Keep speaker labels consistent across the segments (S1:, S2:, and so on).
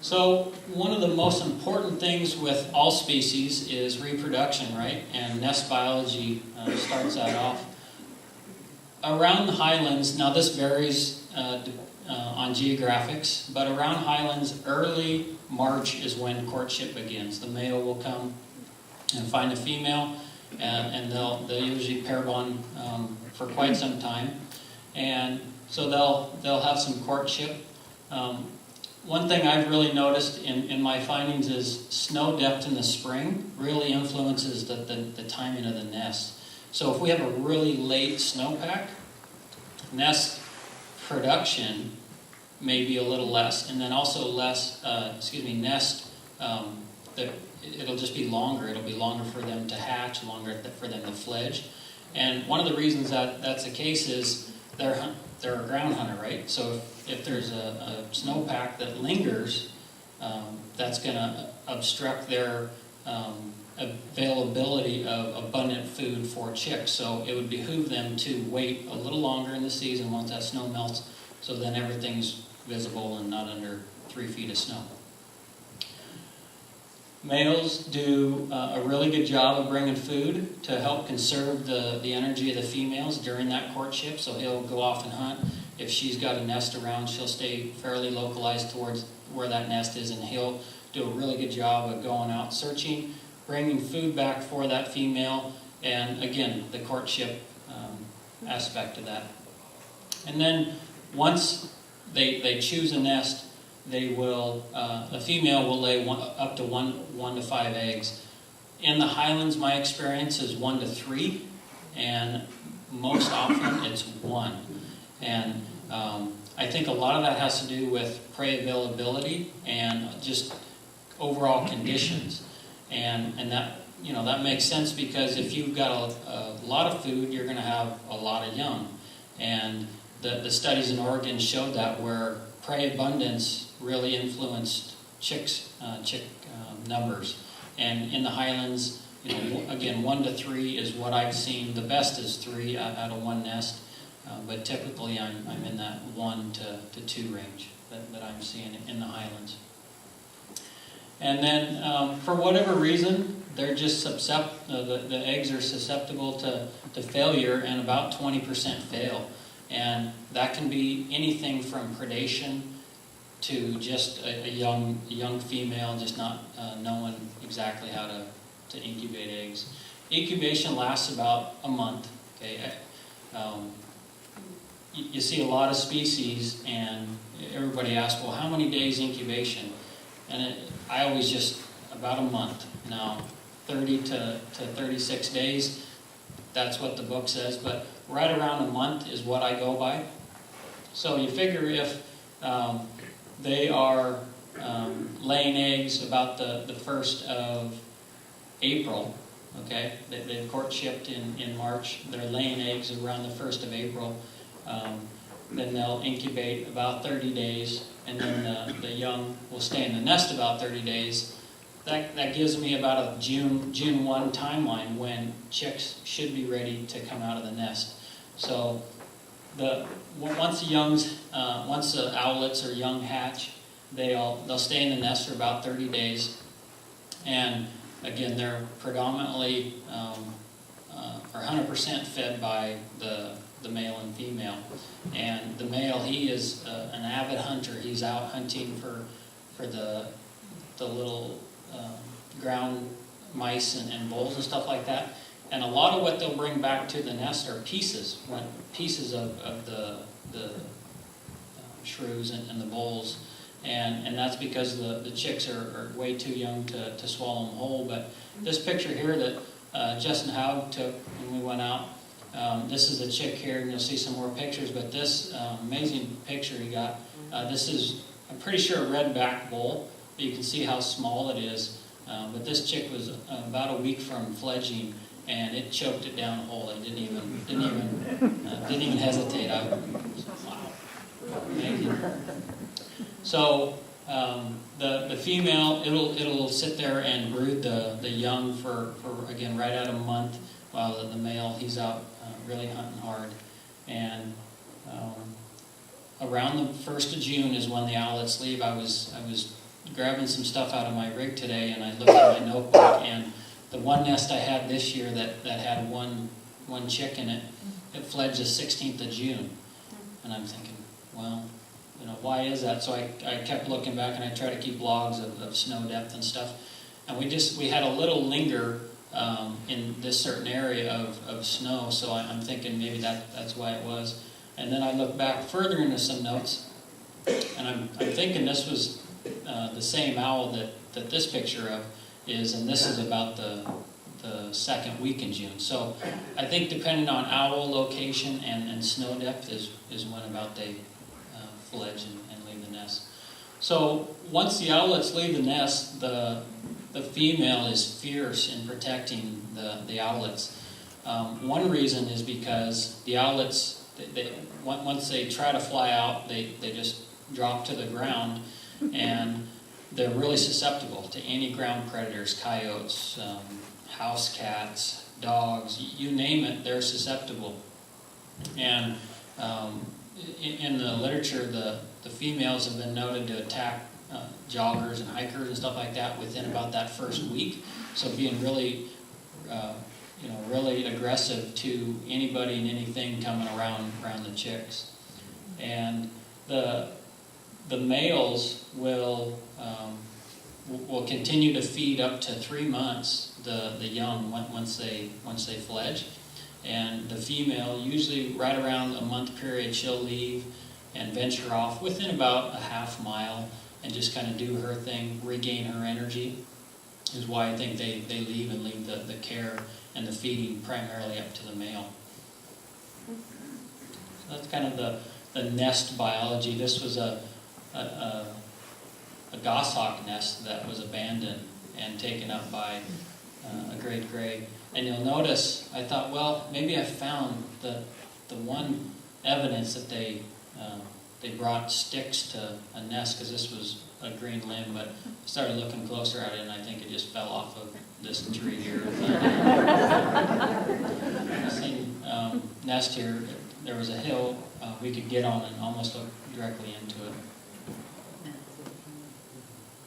S1: So one of the most important things with all species is reproduction, right? And nest biology starts that off. Around the Highlands, now this varies on geographics, but around Highlands, early March is when courtship begins. The male will come and find a female, and they'll usually pair bond for quite some time, and so they'll have some courtship. One thing I've really noticed in my findings is snow depth in the spring really influences the timing of the nest. So if we have a really late snowpack, nest production may be a little less, and then also less, nest, it'll just be longer. It'll be longer for them to hatch, longer for them to fledge. And one of the reasons that that's the case is they're a ground hunter, right? So if there's a snowpack that lingers, that's going to obstruct their availability of abundant food for chicks. So it would behoove them to wait a little longer in the season once that snow melts, so then everything's visible and not under 3 feet of snow. Males do a really good job of bringing food to help conserve the energy of the females during that courtship. So he'll go off and hunt. If she's got a nest around, she'll stay fairly localized towards where that nest is, and he'll do a really good job of going out searching, bringing food back for that female, and again, the courtship aspect of that. And then once they choose a nest, they will, the female will lay up to one to 5 eggs. In the Highlands, my experience is 1 to 3, and most often it's 1. And I think a lot of that has to do with prey availability and just overall conditions. And that, that makes sense, because if you've got a lot of food, you're going to have a lot of young. And the studies in Oregon showed that, where prey abundance really influenced chick numbers. And in the Highlands, again, 1 to 3 is what I've seen. The best is 3 out of 1 nest, but typically I'm in that 1 to 2 range that I'm seeing in the Highlands. And then for whatever reason, they're just the eggs are susceptible to failure, and about 20% fail. And that can be anything from predation to just a young female just not knowing exactly how to incubate eggs. Incubation lasts about a month. Okay, you see a lot of species, and everybody asks, well, how many days incubation? And I always just about a month. Now, 30 to 36 days, that's what the book says, but right around a month is what I go by. So you figure if they are laying eggs about the 1st of April, okay, they've courtshipped in March, they're laying eggs around the 1st of April, then they'll incubate about 30 days, and then the young will stay in the nest about 30 days. That gives me about a June 1 timeline when chicks should be ready to come out of the nest. So once the owlets or young hatch, they'll stay in the nest for about 30 days. And again, they're predominantly or 100% fed by the male and female. And the male, he is an avid hunter. He's out hunting for the little ground mice and voles and stuff like that. And a lot of what they'll bring back to the nest are pieces of the shrews and the voles. And that's because the chicks are way too young to swallow them whole. But this picture here that Justin Haug took when we went out, this is a chick here, and you'll see some more pictures. But this amazing picture he got, this is, I'm pretty sure, a redback vole. But you can see how small it is. But this chick was about a week from fledging, and it choked it down whole. It didn't even hesitate. Wow, amazing. So the female, it'll sit there and brood the young for again right at a month, while the male, he's out really hunting hard. And around the 1st of June is when the owlets leave. I was grabbing some stuff out of my rig today, and I looked at my notebook, and the one nest I had this year that had one chick in it, it fledged the 16th of June. And I'm thinking, well, why is that? So I kept looking back, and I try to keep logs of snow depth and stuff. And we had a little linger in this certain area of snow, so I'm thinking maybe that's why it was. And then I look back further into some notes, and I'm thinking this was the same owl that this picture of is, and this is about the second week in June. So I think depending on owl location and snow depth is when about they fledge and leave the nest. So once the owlets leave the nest, the female is fierce in protecting the owlets. One reason is because the owlets, once they try to fly out, they just drop to the ground, and they're really susceptible to any ground predators, coyotes, house cats, dogs, you name it, they're susceptible. And in the literature, the females have been noted to attack joggers and hikers and stuff like that within about that first week. So being really, really aggressive to anybody and anything coming around the chicks. And the males will continue to feed up to 3 months the young once they fledge, and the female, usually right around a month period, she'll leave and venture off within about a half mile and just kind of do her thing, regain her energy. Is why I think they leave and leave the care and the feeding primarily up to the male. So that's kind of the nest biology. This was a goshawk nest that was abandoned and taken up by a great gray. And you'll notice, I thought, well, maybe I found the one evidence that they brought sticks to a nest, because this was a green limb, but I started looking closer at it, and I think it just fell off of this tree here. Same nest here, there was a hill we could get on and almost look directly into it.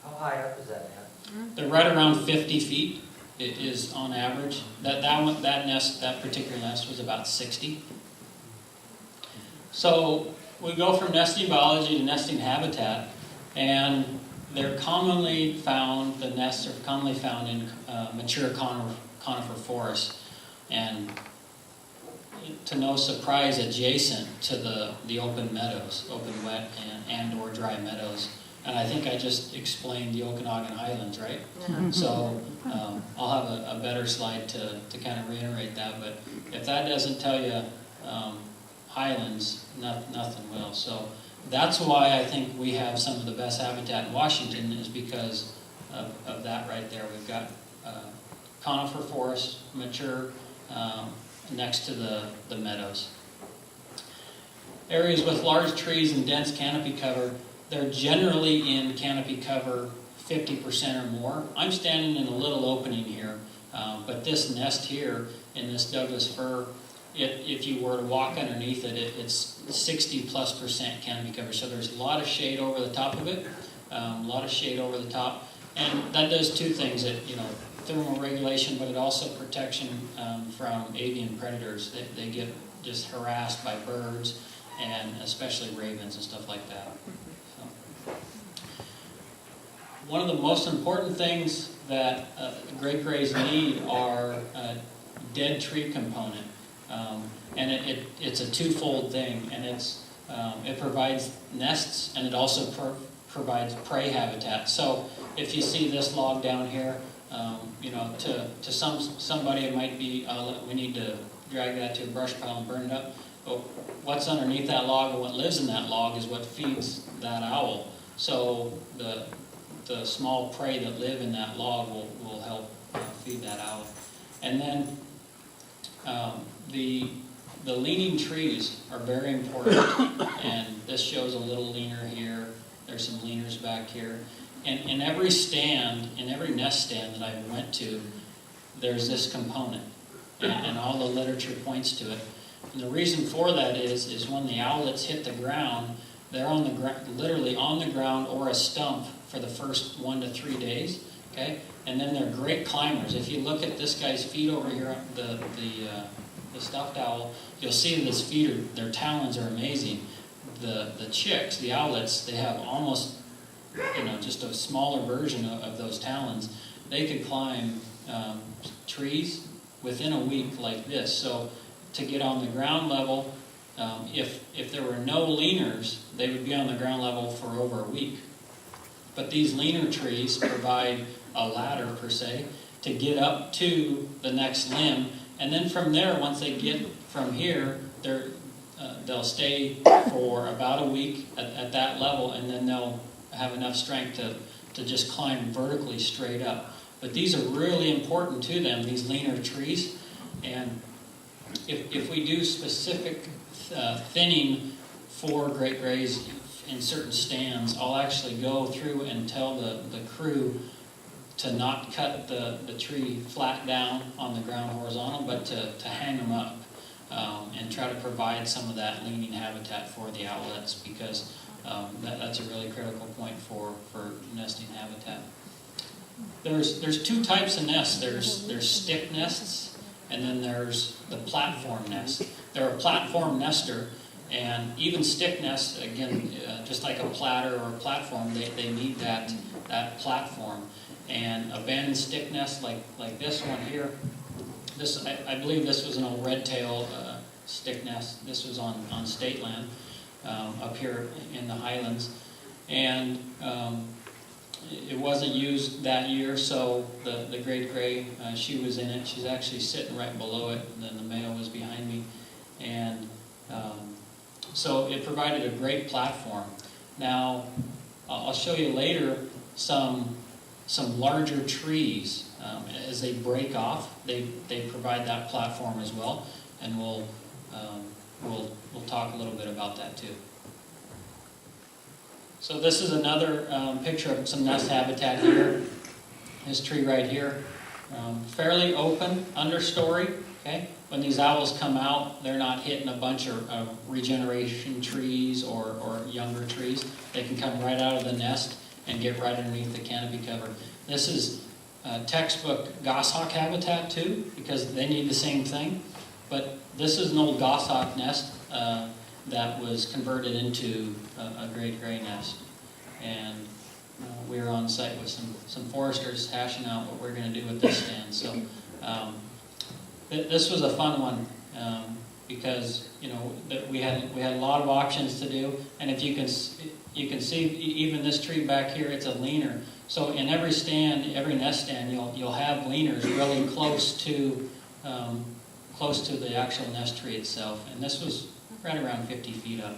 S2: How high up is that nest?
S1: They're right around 50 feet. It is on average. That particular nest was about 60. So we go from nesting biology to nesting habitat, and they're commonly found. The nests are commonly found in mature conifer forests, and to no surprise, adjacent to the open meadows, open wet and or dry meadows. And I think I just explained the Okanagan Highlands, right?
S3: Yeah.
S1: So I'll have a better slide to kind of reiterate that. But if that doesn't tell you Highlands, nothing will. So that's why I think we have some of the best habitat in Washington, is because of that right there. We've got conifer forests, mature, next to the meadows. Areas with large trees and dense canopy cover, they're generally in canopy cover 50% or more. I'm standing in a little opening here, but this nest here in this Douglas fir, if you were to walk underneath it, it's 60+% canopy cover. So there's a lot of shade over the top of it, a lot of shade over the top, and that does two things. Thermal regulation, but it also protection from avian predators. They get just harassed by birds, and especially ravens and stuff like that. One of the most important things that great grays need are a dead tree component, and it's a twofold thing. And it provides nests, and it also provides prey habitat. So if you see this log down here, to somebody it might be we need to drag that to a brush pile and burn it up. But what's underneath that log and what lives in that log is what feeds that owl. So the small prey that live in that log will help feed that owl. And then the leaning trees are very important. And this shows a little leaner here. There's some leaners back here. And in every nest stand that I went to, there's this component. And all the literature points to it. And the reason for that is when the owlets hit the ground, they're on the literally on the ground or a stump for the first 1 to 3 days, okay? And then they're great climbers. If you look at this guy's feet over here, the stuffed owl, you'll see that his feet are, their talons are amazing. The chicks, the owlets, they have almost, just a smaller version of those talons. They could climb trees within a week like this. So to get on the ground level, if there were no leaners, they would be on the ground level for over a week. But these leaner trees provide a ladder, per se, to get up to the next limb. And then from there, once they get from here, they'll stay for about a week at that level, and then they'll have enough strength to just climb vertically straight up. But these are really important to them, these leaner trees. And if we do specific thinning for great grays in certain stands, I'll actually go through and tell the crew to not cut the tree flat down on the ground horizontal, but to hang them up and try to provide some of that leaning habitat for the owlets, because that's a really critical point for nesting habitat. There's two types of nests. There's stick nests, and then there's the platform nest. They're a platform nester, and even stick nests, again, just like a platter or a platform, they need that platform. And abandoned stick nest like this one here, I believe this was an old red tail stick nest. This was on state land up here in the Highlands, and it wasn't used that year, so the great gray, she was in it. She's actually sitting right below it, and then the male was behind me. And so it provided a great platform. Now, I'll show you later some larger trees. As they break off, they provide that platform as well, and we'll talk a little bit about that too. So this is another picture of some nest habitat here. This tree right here, fairly open understory. Okay, when these owls come out, they're not hitting a bunch of regeneration trees or younger trees. They can come right out of the nest and get right underneath the canopy cover. This is textbook goshawk habitat too, because they need the same thing. But this is an old goshawk nest that was converted into a great gray nest. And we were on site with some foresters hashing out what we're going to do with this stand. So this was a fun one because we had a lot of options to do. And if you can see even this tree back here, it's a leaner. So in every stand, every nest stand, you'll have leaners really close to the actual nest tree itself. And this was right around 50 feet up.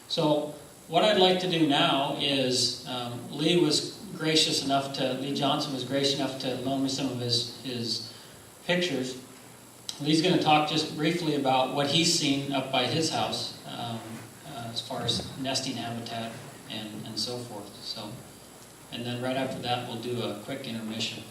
S1: So what I'd like to do now is Lee Johnson was gracious enough to loan me some of his pictures. Lee's going to talk just briefly about what he's seen up by his house as far as nesting habitat and so forth. So, and then right after that, we'll do a quick intermission.